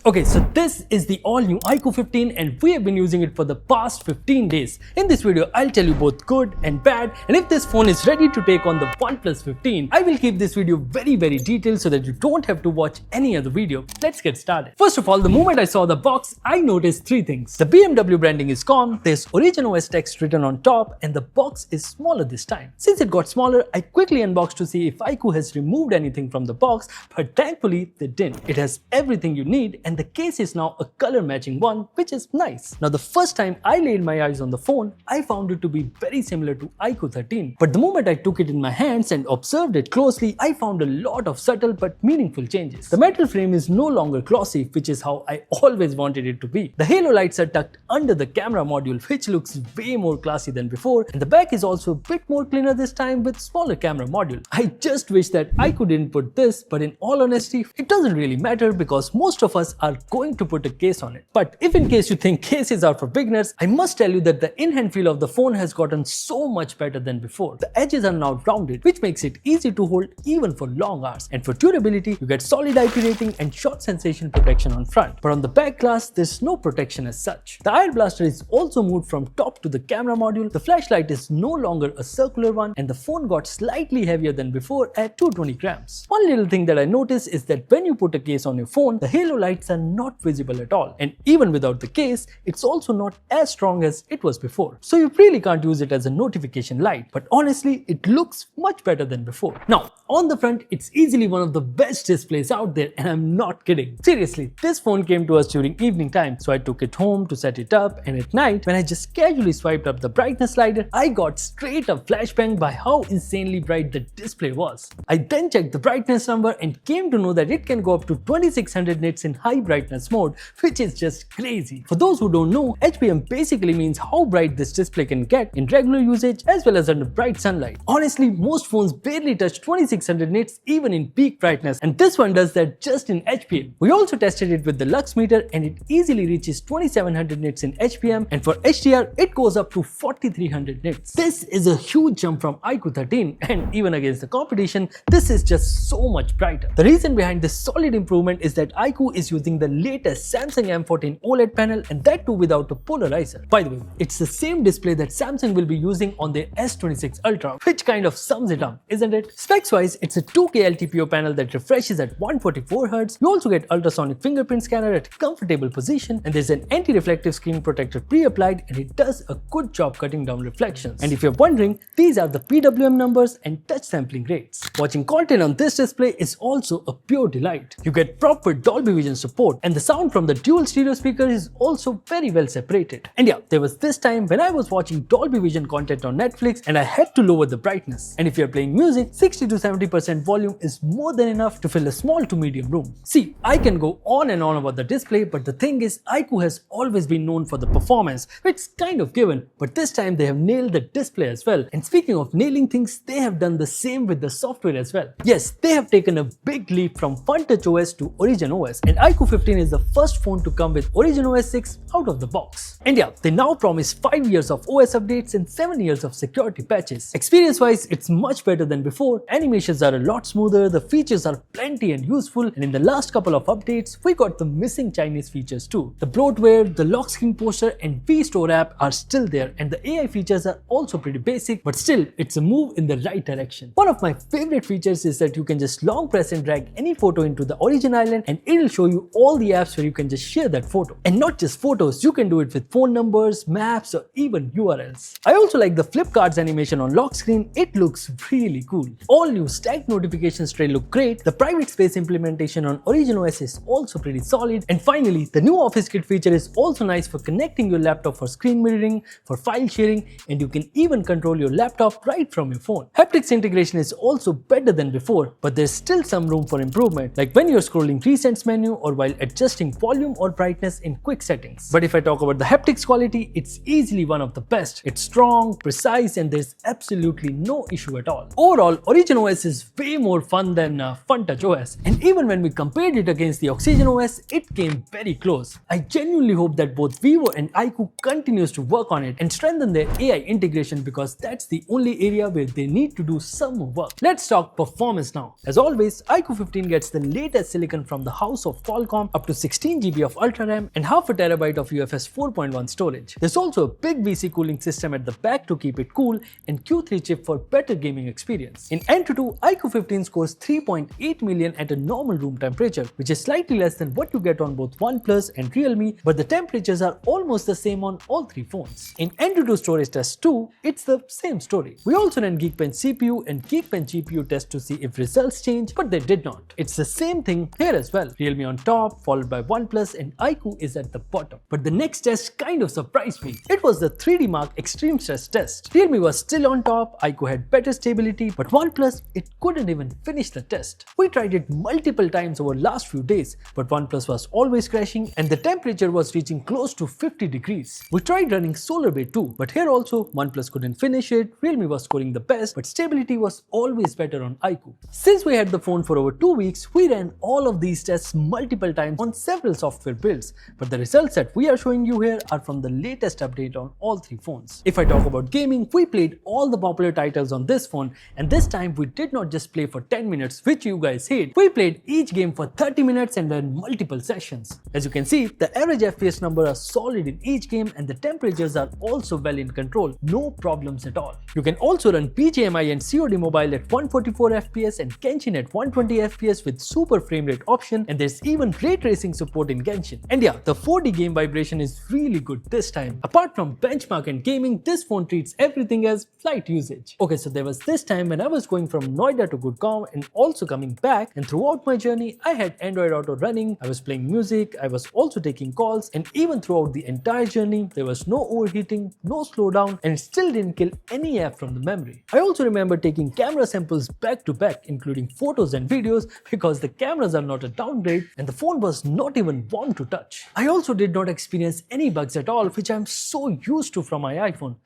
Okay, so this is the all-new iQOO 15 and we have been using it for the past 15 days. In this video, I'll tell you both good and bad, and if this phone is ready to take on the OnePlus 15, I will keep this video very detailed so that you don't have to watch any other video. Let's get started. First of all, the moment I saw the box, I noticed three things. The BMW branding is gone, there's Origin OS text written on top, and the box is smaller this time. Since it got smaller, I quickly unboxed to see if iQOO has removed anything from the box, but thankfully they didn't. It has everything you need, and the case is now a color matching one, which is nice. Now the first time I laid my eyes on the phone, I found it to be very similar to iQOO 13. But the moment I took it in my hands and observed it closely, I found a lot of subtle but meaningful changes. The metal frame is no longer glossy, which is how I always wanted it to be. The halo lights are tucked under the camera module, which looks way more classy than before, and the back is also a bit more cleaner this time with smaller camera module. I just wish that iQOO didn't put this, but in all honesty, it doesn't really matter because most of us are going to put a case on it. But if in case you think cases are for beginners, I must tell you that the in-hand feel of the phone has gotten so much better than before. The edges are now rounded, which makes it easy to hold even for long hours. And for durability, you get solid IP rating and short sensation protection on front. But on the back glass, there's no protection as such. The IR blaster is also moved from top to the camera module. The flashlight is no longer a circular one, and the phone got slightly heavier than before at 220 grams. One little thing that I noticed is that when you put a case on your phone, the halo lights are not visible at all, and even without the case, it's also not as strong as it was before. So you really can't use it as a notification light, but honestly, it looks much better than before. Now, on the front, it's easily one of the best displays out there, and I'm not kidding. Seriously, this phone came to us during evening time, so I took it home to set it up, and at night, when I just casually swiped up the brightness slider, I got straight up flashbang by how insanely bright the display was. I then checked the brightness number and came to know that it can go up to 2600 nits in high brightness mode, which is just crazy. For those who don't know, HBM basically means how bright this display can get in regular usage as well as under bright sunlight. Honestly, most phones barely touch 2600 nits even in peak brightness, and this one does that just in HBM. We also tested it with the lux meter, and it easily reaches 2700 nits in HBM, and for HDR it goes up to 4300 nits. This is a huge jump from iQOO 13, and even against the competition, this is just so much brighter. The reason behind this solid improvement is that iQOO is using the latest Samsung M14 OLED panel, and that too without a polarizer. By the way, it's the same display that Samsung will be using on their S26 Ultra, which kind of sums it up, isn't it? Specs wise, it's a 2K LTPO panel that refreshes at 144Hz. You also get ultrasonic fingerprint scanner at a comfortable position, and there's an anti-reflective screen protector pre-applied, and it does a good job cutting down reflections. And if you're wondering, these are the PWM numbers and touch sampling rates. Watching content on this display is also a pure delight. You get proper Dolby Vision support, and the sound from the dual stereo speaker is also very well separated. And yeah, there was this time when I was watching Dolby Vision content on Netflix and I had to lower the brightness. And if you're playing music, 60 to 70% volume is more than enough to fill a small to medium room. See, I can go on and on about the display, but the thing is, iQOO has always been known for the performance, which is kind of given, but this time they have nailed the display as well. And speaking of nailing things, they have done the same with the software as well. Yes, they have taken a big leap from FunTouch OS to Origin OS, and iQOO 15 is the first phone to come with Origin OS 6 out of the box. And yeah, they now promise 5 years of OS updates and 7 years of security patches. Experience wise, it's much better than before. Animations are a lot smoother, the features are plenty and useful, and in the last couple of updates, we got the missing Chinese features too. The bloatware, the lock screen poster and VStore app are still there, and the AI features are also pretty basic, but still, it's a move in the right direction. One of my favorite features is that you can just long press and drag any photo into the Origin Island, and it'll show you all the apps where you can just share that photo. And not just photos, you can do it with phone numbers, maps, or even URLs. I also like the flip cards animation on lock screen. It looks really cool. All new stacked notifications tray look great. The private space implementation on Origin OS is also pretty solid. And finally, the new Office Kit feature is also nice for connecting your laptop for screen mirroring, for file sharing, and you can even control your laptop right from your phone. Haptics integration is also better than before, but there's still some room for improvement, like when you're scrolling presets menu or while adjusting volume or brightness in quick settings. But if I talk about the haptics quality, it's easily one of the best. It's strong, precise, and there's absolutely no issue at all. Overall, Origin OS is way more fun than FunTouch OS, and even when we compared it against the Oxygen OS, it came very close. I genuinely hope that both Vivo and iQOO continues to work on it and strengthen their AI integration, because that's the only area where they need to do some more work. Let's talk performance now. As always, iQOO 15 gets the latest silicon from the house of Qualcomm Qualcomm, up to 16 GB of Ultra RAM, and half a terabyte of UFS 4.1 storage. There's also a big VC cooling system at the back to keep it cool, and Q3 chip for better gaming experience. In Antutu, iQOO 15 scores 3.8 million at a normal room temperature, which is slightly less than what you get on both OnePlus and Realme, but the temperatures are almost the same on all three phones. In Antutu Storage Test 2, it's the same story. We also ran Geekbench CPU and Geekbench GPU test to see if results change, but they did not. It's the same thing here as well. Realme on top, followed by OnePlus, and iQOO is at the bottom. But the next test kind of surprised me. It was the 3D Mark Extreme Stress test. Realme was still on top, iQOO had better stability, but OnePlus, it couldn't even finish the test. We tried it multiple times over last few days, but OnePlus was always crashing and the temperature was reaching close to 50 degrees. We tried running SolarBay too, but here also OnePlus couldn't finish it, Realme was scoring the best, but stability was always better on iQOO. Since we had the phone for over 2 weeks, we ran all of these tests multiple times on several software builds, but the results that we are showing you here are from the latest update on all three phones. If I talk about gaming, we played all the popular titles on this phone, and this time we did not just play for 10 minutes, which you guys hate. We played each game for 30 minutes and ran multiple sessions. As you can see, the average FPS numbers are solid in each game and the temperatures are also well in control, no problems at all. You can also run BGMI and COD Mobile at 144 FPS and Genshin at 120 FPS with super frame rate option, and there's even ray tracing support in Genshin. And yeah, the 4D game vibration is really good this time. Apart from benchmark and gaming, this phone treats everything as flight usage. Okay, so there was this time when I was going from Noida to Gurgaon and also coming back, and throughout my journey I had Android Auto running, I was playing music, I was also taking calls, and even throughout the entire journey there was no overheating, no slowdown, and it still didn't kill any app from the memory. I also remember taking camera samples back to back, including photos and videos, because the cameras are not a downgrade and the phone was not even warm to touch. I also did not experience any bugs at all, which I'm so used to from my iPhone.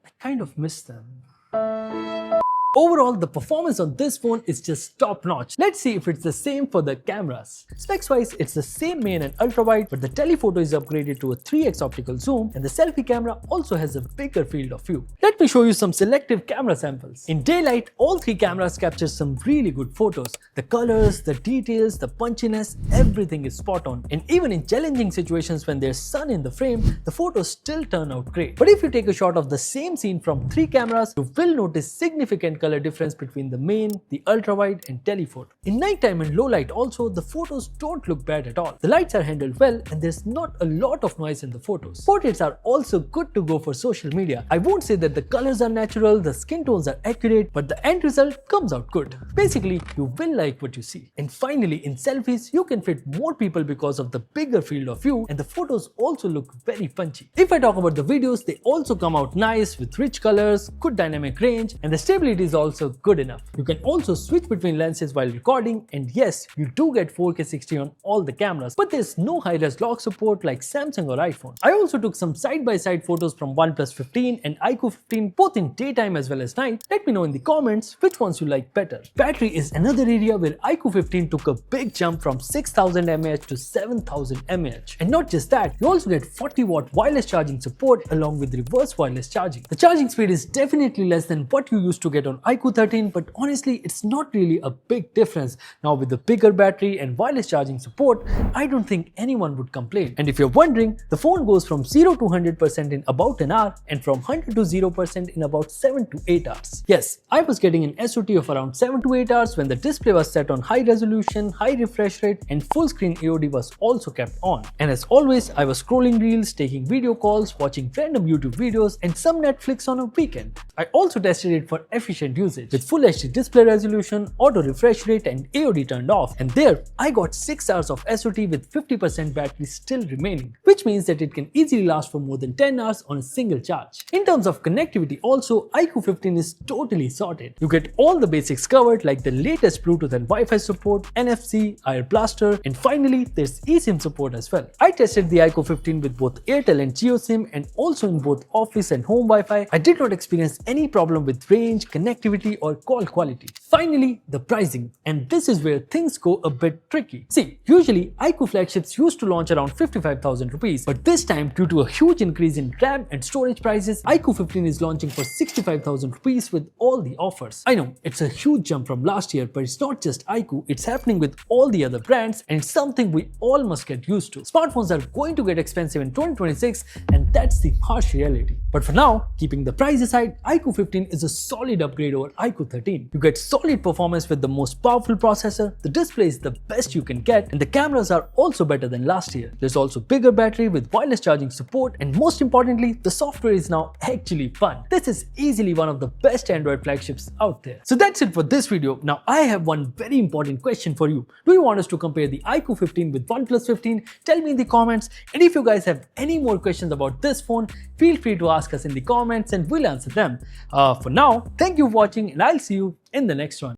I kind of miss them. Overall, the performance on this phone is just top notch. Let's see if it's the same for the cameras. Specs wise, it's the same main and ultra wide, but the telephoto is upgraded to a 3x optical zoom and the selfie camera also has a bigger field of view. Let me show you some selective camera samples. In daylight, all three cameras capture some really good photos. The colors, the details, the punchiness, everything is spot on. And even in challenging situations when there's sun in the frame, the photos still turn out great. But if you take a shot of the same scene from three cameras, you will notice significant color difference between the main, the ultra wide and telephoto. In nighttime and low light also, the photos don't look bad at all. The lights are handled well and there's not a lot of noise in the photos. Portraits are also good to go for social media. I won't say that the colors are natural, the skin tones are accurate, but the end result comes out good. Basically, you will like what you see. And finally, in selfies, you can fit more people because of the bigger field of view and the photos also look very punchy. If I talk about the videos, they also come out nice with rich colors, good dynamic range, and the stability is also good enough. You can also switch between lenses while recording, and yes, you do get 4K 60 on all the cameras, but there's no high-res lock support like Samsung or iPhone. I also took some side-by-side photos from OnePlus 15 and iQOO 15 both in daytime as well as night. Let me know in the comments which ones you like better. Battery is another area where iQOO 15 took a big jump from 6000 mAh to 7000 mAh. And not just that, you also get 40-watt wireless charging support along with reverse wireless charging. The charging speed is definitely less than what you used to get on iQOO 13, but honestly it's not really a big difference. Now with the bigger battery and wireless charging support, I don't think anyone would complain. And if you're wondering, the phone goes from 0 to 100% in about an hour and from 100 to 0% in about 7 to 8 hours. Yes, I was getting an SOT of around 7 to 8 hours when the display was set on high resolution, high refresh rate, and full screen AOD was also kept on. And as always, I was scrolling reels, taking video calls, watching random YouTube videos, and some Netflix on a weekend. I also tested it for efficient usage with full HD display resolution, auto refresh rate, and AOD turned off. And there, I got 6 hours of SOT with 50% battery still remaining, which means that it can easily last for more than 10 hours on a single charge. In terms of connectivity also, iQOO 15 is totally sorted. You get all the basics covered like the latest Bluetooth and Wi-Fi support, NFC, Air Blaster, and finally there's eSIM support as well. I tested the iQOO 15 with both Airtel and JioSIM and also in both office and home Wi-Fi. I did not experience any problem with range, connectivity, connectivity or call quality. Finally, the pricing, and this is where things go a bit tricky. See, usually iQOO flagships used to launch around 55,000 rupees, but this time due to a huge increase in RAM and storage prices, iQOO 15 is launching for 65,000 rupees with all the offers. I know, it's a huge jump from last year, but it's not just iQOO, it's happening with all the other brands, and it's something we all must get used to. Smartphones are going to get expensive in 2026, and that's the harsh reality. But for now, keeping the price aside, iQOO 15 is a solid upgrade over iQOO 13. You get solid performance with the most powerful processor, the display is the best you can get, and the cameras are also better than last year. There's also bigger battery with wireless charging support, and most importantly, the software is now actually fun. This is easily one of the best Android flagships out there. So that's it for this video. Now I have one very important question for you. Do you want us to compare the iQOO 15 with OnePlus 15? Tell me in the comments, and if you guys have any more questions about this phone, feel free to ask us in the comments and we'll answer them. For now, thank you for watching, and I'll see you in the next one.